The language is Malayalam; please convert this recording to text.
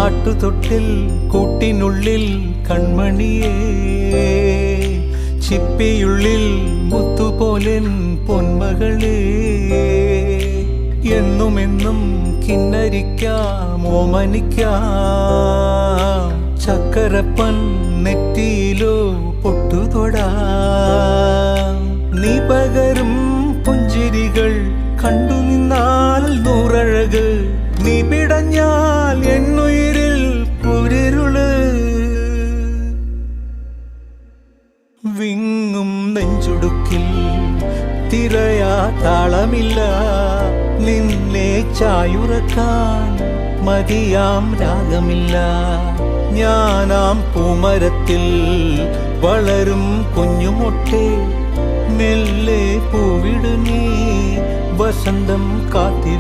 ആട്ടുതൊട്ടിൽ കൂട്ടിനുള്ളിൽ കൺമണിയേ, ചിപ്പിയുള്ളിൽ മുത്തുപോലെൻ പൊന്മകളേ, എന്നുമെന്നും കിന്നരിക്കാം ഓമനിക്കാം, ചക്കരപ്പൻ നെറ്റിയിലോ പൊട്ടുതൊടാം. നീ പകരും പുഞ്ചിരികൾ കണ്ടു നിന്നാൽ നൂറഴക്, നീ പിടഞ്ഞാൽ എന്നുയിരിൽ കുരിരുള്. വിങ്ങും നെഞ്ചുടുക്കിൽ തിരയാ താളമില്ല, നിന്നെ ചായുറക്കാൻ മതിയാം രാഗമില്ല. ഞാനാം പൂമരത്തിൽ വളരും കുഞ്ഞുമൊട്ടെ, മെല്ലെ പൂവിടു നീ വസന്തം കാത്തിരി.